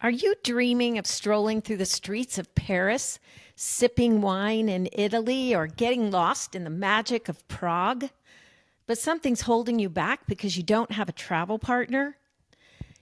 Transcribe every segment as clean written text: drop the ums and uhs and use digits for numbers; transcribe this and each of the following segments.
Are you dreaming of strolling through the streets of Paris, sipping wine in Italy, or getting lost in the magic of Prague? But something's holding you back because you don't have a travel partner?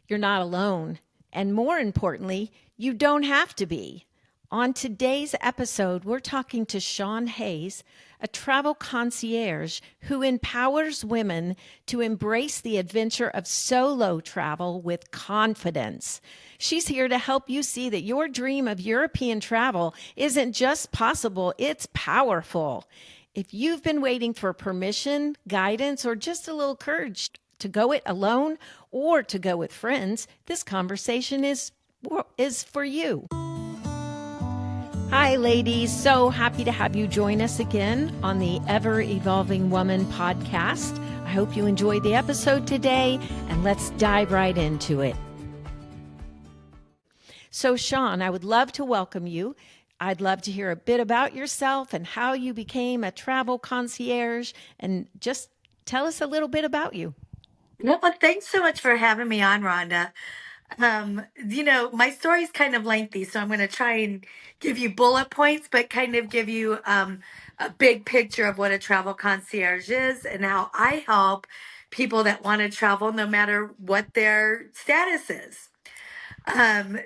You're not alone. And more importantly, you don't have to be. On today's episode, we're talking to Shawn Hayes, a travel concierge who empowers women to embrace the adventure of solo travel with confidence. She's here to help you see that your dream of European travel isn't just possible, it's powerful. If you've been waiting for permission, guidance, or just a little courage to go it alone or to go with friends, this conversation is for you. Hi, ladies. So happy to have you join us again on the Ever Evolving Woman podcast. I hope you enjoyed the episode today, and let's dive right into it. So, Shawn, I would love to welcome you. I'd love to hear a bit about yourself and how you became a travel concierge, and just tell us a little bit about you. Well, thanks so much for having me on, Rhonda. My story's kind of lengthy, so I'm going to try and give you bullet points, but kind of give you a big picture of what a travel concierge is and how I help people that want to travel no matter what their status is.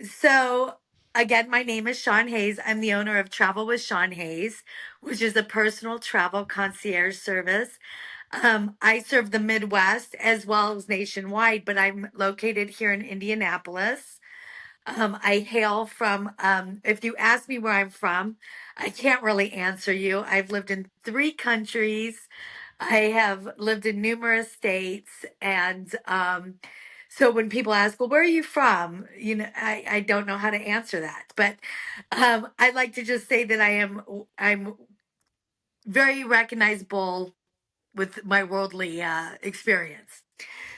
So again, my name is Shawn Hayes. I'm the owner of Travel with Shawn Hayes, which is a personal travel concierge service. I serve the Midwest as well as nationwide, but I'm located here in Indianapolis. I hail from, if you ask me where I'm from, I can't really answer you. I've lived in 3 countries. I have lived in numerous states. And so when people ask, well, where are you from? I don't know how to answer that. But I'd like to just say that I'm very recognizable with my worldly experience.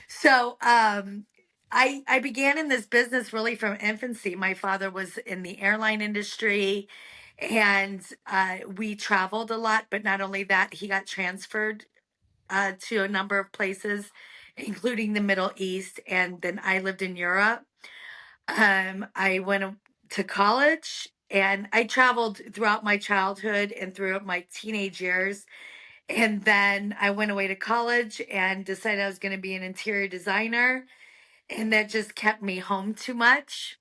So I began in this business really from infancy. My father was in the airline industry, and we traveled a lot. But not only that, he got transferred to a number of places, including the Middle East, and then I lived in Europe. I went to college. And I traveled throughout my childhood and throughout my teenage years. And then I went away to college and decided I was going to be an interior designer. And that just kept me home too much.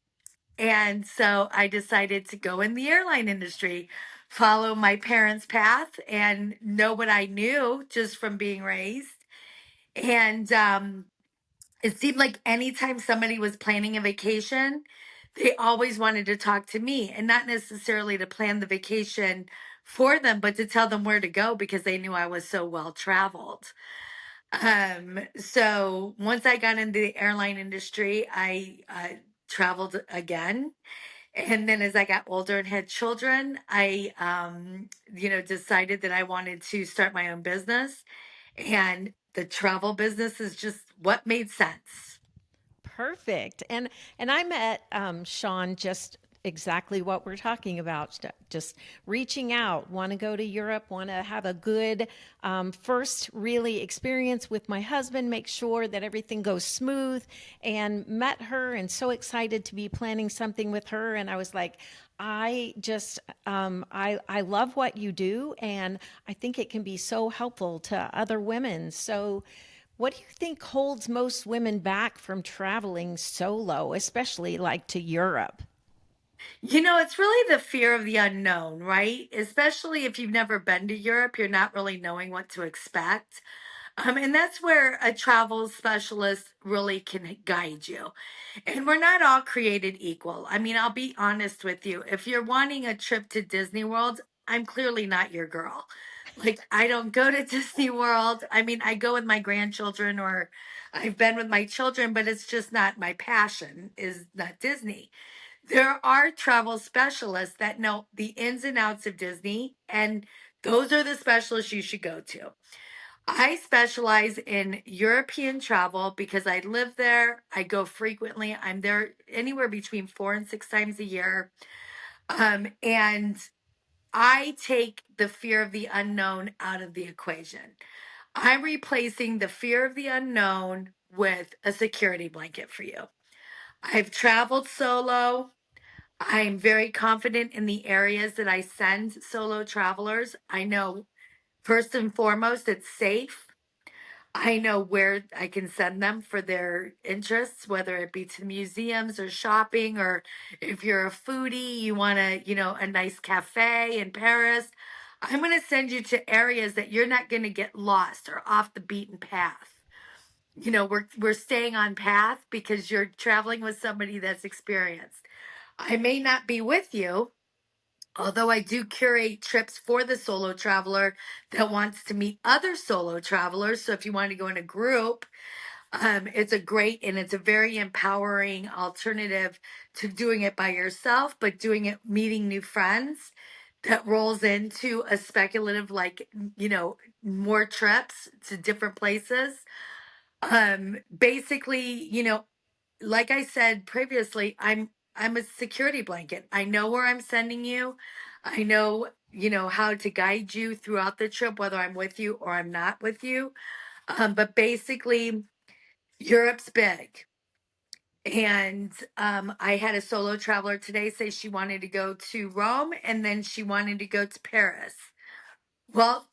And so I decided to go in the airline industry, follow my parents' path, and know what I knew just from being raised. And it seemed like anytime somebody was planning a vacation, they always wanted to talk to me and not necessarily to plan the vacation for them, but to tell them where to go because they knew I was so well traveled. So once I got into the airline industry, I traveled again. And then as I got older and had children, I, decided that I wanted to start my own business. And the travel business is just what made sense. Perfect. And I met Shawn just exactly what we're talking about. Just reaching out, want to go to Europe, want to have a good first really experience with my husband, make sure that everything goes smooth. And met her, and so excited to be planning something with her. And I was like, I love what you do, and I think it can be so helpful to other women. So what do you think holds most women back from traveling solo, especially like to Europe? It's really the fear of the unknown, right? Especially if you've never been to Europe, you're not really knowing what to expect. And that's where a travel specialist really can guide you. And we're not all created equal. I mean, I'll be honest with you. If you're wanting a trip to Disney World, I'm clearly not your girl. Like, I don't go to Disney World. I mean, I go with my grandchildren or I've been with my children, but it's just not my passion, is not Disney. There are travel specialists that know the ins and outs of Disney, and those are the specialists you should go to. I specialize in European travel because I live there. I go frequently. I'm there anywhere between 4 and 6 times a year. And I take the fear of the unknown out of the equation. I'm replacing the fear of the unknown with a security blanket for you. I've traveled solo. I'm very confident in the areas that I send solo travelers. I know first and foremost it's safe. I know where I can send them for their interests, whether it be to museums or shopping, or if you're a foodie, you want a nice cafe in Paris. I'm going to send you to areas that you're not going to get lost or off the beaten path. We're staying on path because you're traveling with somebody that's experienced. I may not be with you, although I do curate trips for the solo traveler that wants to meet other solo travelers. So if you want to go in a group, it's a very empowering alternative to doing it by yourself, but doing it, meeting new friends that rolls into a speculative, like, more trips to different places. Basically, like I said previously, I'm a security blanket. I know where I'm sending you. I know, how to guide you throughout the trip, whether I'm with you or I'm not with you. But basically, Europe's big. And I had a solo traveler today say she wanted to go to Rome and then she wanted to go to Paris. Well,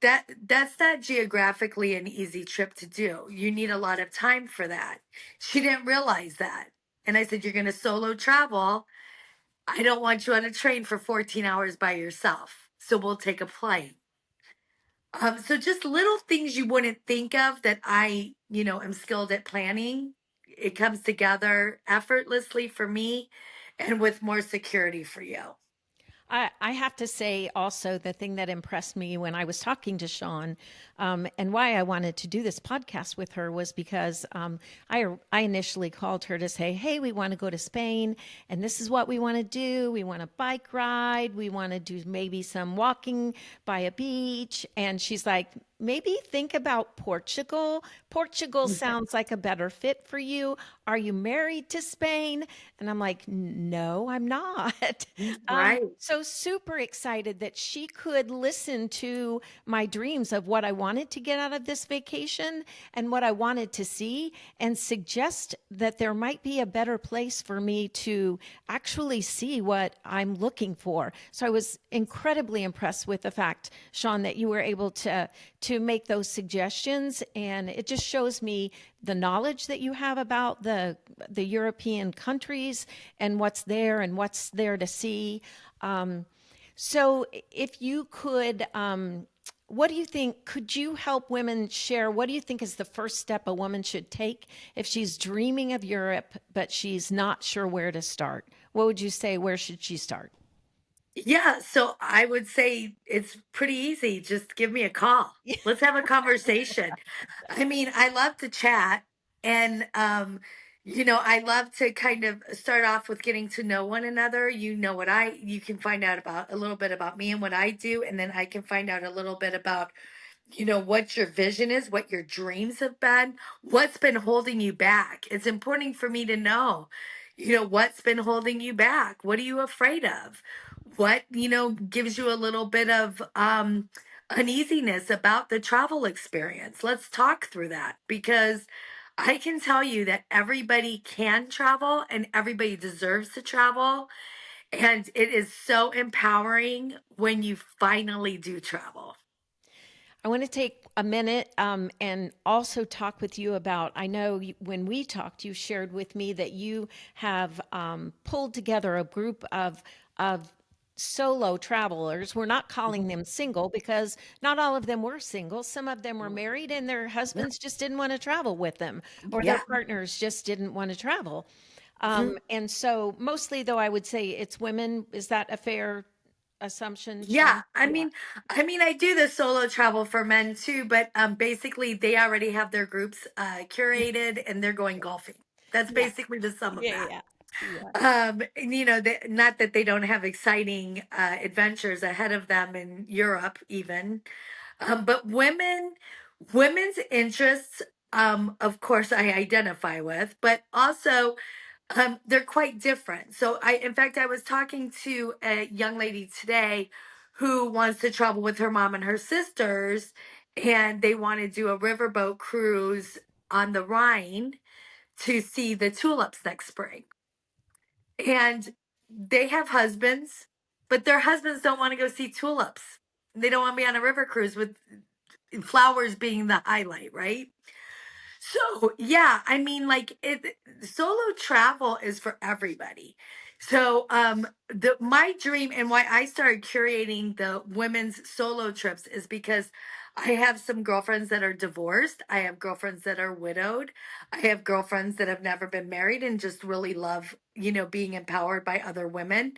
that's not geographically an easy trip to do. You need a lot of time for that. She didn't realize that. And I said, "You're going to solo travel. I don't want you on a train for 14 hours by yourself. So we'll take a plane." So just little things you wouldn't think of that I, am skilled at planning. It comes together effortlessly for me and with more security for you. I have to say also the thing that impressed me when I was talking to Shawn, and why I wanted to do this podcast with her was because I initially called her to say, hey, we want to go to Spain and this is what we want to do. We want to bike ride. We want to do maybe some walking by a beach. And she's like, maybe think about Portugal. Portugal sounds like a better fit for you. Are you married to Spain? And I'm like, no, I'm not. Right. So super excited that she could listen to my dreams of what I wanted to get out of this vacation and what I wanted to see and suggest that there might be a better place for me to actually see what I'm looking for. So I was incredibly impressed with the fact, Shawn, that you were able to make those suggestions, and it just shows me the knowledge that you have about the European countries and what's there to see. So if you could, what do you think? Could you help women share? What do you think is the first step a woman should take if she's dreaming of Europe, but she's not sure where to start? What would you say? Where should she start? Yeah, so I would say it's pretty easy. Just give me a call. Let's have a conversation. I mean, I love to chat and I love to kind of start off with getting to know one another. You can find out about a little bit about me and what I do, and then I can find out a little bit about what your vision is, what your dreams have been, what's been holding you back. It's important for me to know, what's been holding you back. What are you afraid of? What, gives you a little bit of uneasiness about the travel experience? Let's talk through that because I can tell you that everybody can travel and everybody deserves to travel. And it is so empowering when you finally do travel. I want to take a minute and also talk with you about. I know when we talked, you shared with me that you have pulled together a group of solo travelers. We're not calling them single because not all of them were single. Some of them were married and their Yeah. husbands just didn't want to travel with them, or their Yeah. partners just didn't want to travel. Mhm. And so, mostly, though, I would say it's women. Is that a fair assumption, Yeah, Shawn? I Yeah. mean, I do the solo travel for men too, but basically they already have their groups curated and they're going golfing. That's Yeah. basically the sum of Yeah. that. Yeah. Yeah. And, not that they don't have exciting adventures ahead of them in Europe, even. But women's interests, of course, I identify with, but also they're quite different. In fact, I was talking to a young lady today who wants to travel with her mom and her sisters, and they want to do a riverboat cruise on the Rhine to see the tulips next spring. And they have husbands, but their husbands don't want to go see tulips. They don't want to be on a river cruise with flowers being the highlight, right? So, yeah, I mean, like solo travel is for everybody. So, my dream and why I started curating the women's solo trips is because I have some girlfriends that are divorced. I have girlfriends that are widowed. I have girlfriends that have never been married and just really love, being empowered by other women.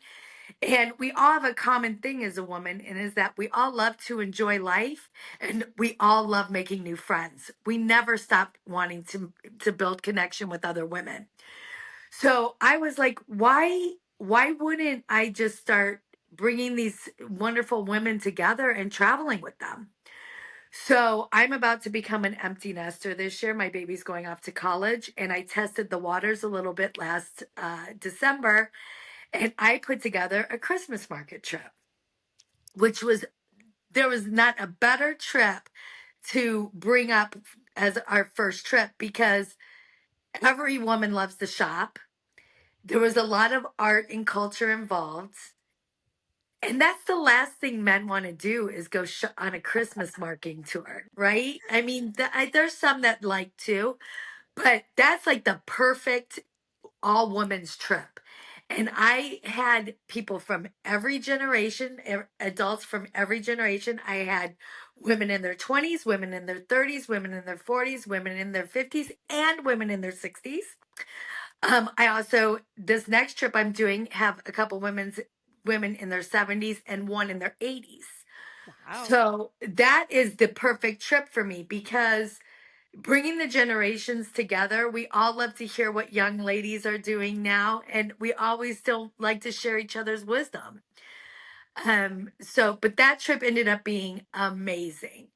And we all have a common thing as a woman, and is that we all love to enjoy life and we all love making new friends. We never stop wanting to build connection with other women. So I was like, why wouldn't I just start bringing these wonderful women together and traveling with them? So I'm about to become an empty nester this year. My baby's going off to college, and I tested the waters a little bit last December, and I put together a Christmas market trip, which was, there was not a better trip to bring up as our first trip because every woman loves to shop. There was a lot of art and culture involved. And that's the last thing men want to do is go on a Christmas marketing tour, right? I mean, there's some that like to, but that's like the perfect all women's trip. And I had people from every generation, adults from every generation. I had women in their 20s, women in their 30s, women in their 40s, women in their 50s, and women in their 60s. I also, this next trip I'm doing, have a couple women in their 70s and one in their 80s. Wow. So that is the perfect trip for me because bringing the generations together, we all love to hear what young ladies are doing now, and we always still like to share each other's wisdom. But that trip ended up being amazing.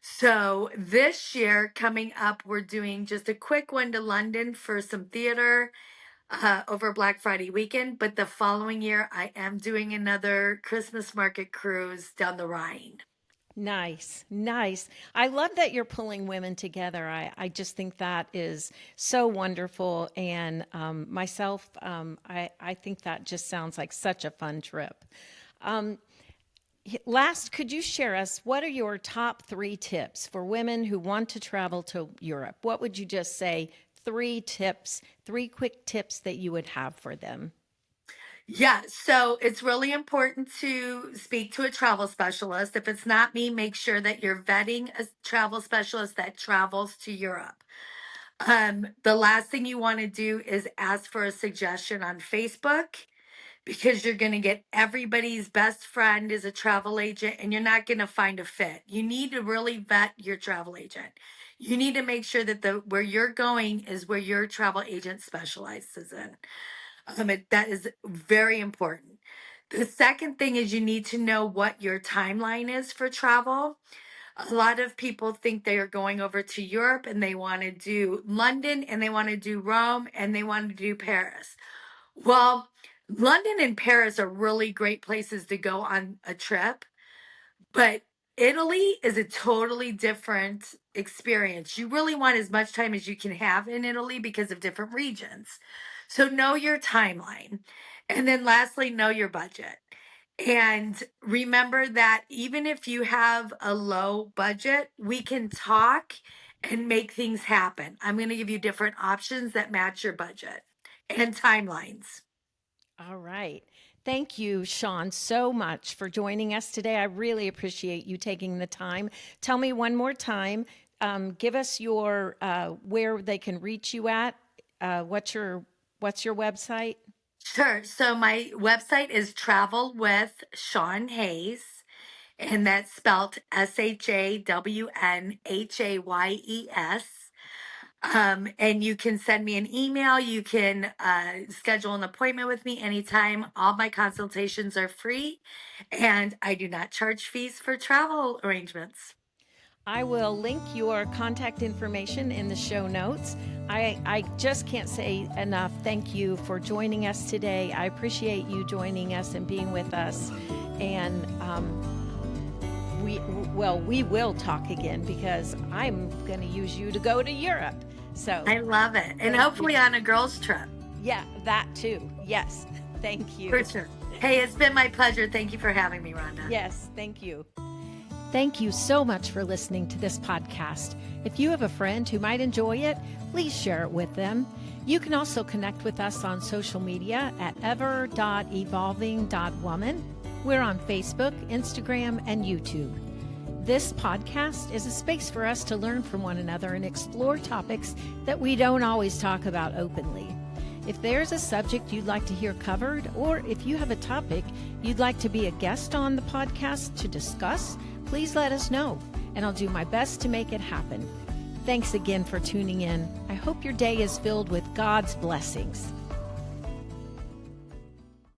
So this year coming up, we're doing just a quick one to London for some theater over Black Friday weekend. But the following year, I am doing another Christmas market cruise down the Rhine. Nice, nice. I love that you're pulling women together. I just think that is so wonderful. And myself, I think that just sounds like such a fun trip. Last, could you share us what are your top three tips for women who want to travel to Europe? What would you just say? Three tips, three quick tips that you would have for them. Yeah, so it's really important to speak to a travel specialist. If it's not me, make sure that you're vetting a travel specialist that travels to Europe. The last thing you want to do is ask for a suggestion on Facebook because you're going to get everybody's best friend is a travel agent and you're not going to find a fit. You need to really vet your travel agent. You need to make sure that the where you're going is where your travel agent specializes in. That is very important. The second thing is you need to know what your timeline is for travel. A lot of people think they are going over to Europe and they want to do London and they want to do Rome and they want to do Paris. Well, London and Paris are really great places to go on a trip, but Italy is a totally different experience. You really want as much time as you can have in Italy because of different regions. So know your timeline. And then lastly, know your budget. And remember that even if you have a low budget, we can talk and make things happen. I'm going to give you different options that match your budget and timelines. All right. Thank you, Shawn, so much for joining us today. I really appreciate you taking the time. Tell me one more time. Give us your where they can reach you at. What's your website? Sure. So my website is Travel with Shawn Hayes, and that's spelled ShawnHayes. And you can send me an email. You can schedule an appointment with me anytime. All my consultations are free, and I do not charge fees for travel arrangements. I will link your contact information in the show notes. I just can't say enough thank you for joining us today. I appreciate you joining us and being with us. And we will talk again because I'm going to use you to go to Europe. So, I love it. And thank you. hopefully on a girls' trip. Yeah, that too. Yes. Thank you. For sure. Hey, it's been my pleasure. Thank you for having me, Rhonda. Yes, thank you. Thank you so much for listening to this podcast. If you have a friend who might enjoy it, please share it with them. You can also connect with us on social media at ever.evolving.woman. We're on Facebook, Instagram, and YouTube. This podcast is a space for us to learn from one another and explore topics that we don't always talk about openly. If there's a subject you'd like to hear covered, or if you have a topic you'd like to be a guest on the podcast to discuss, please let us know, and I'll do my best to make it happen. Thanks again for tuning in. I hope your day is filled with God's blessings.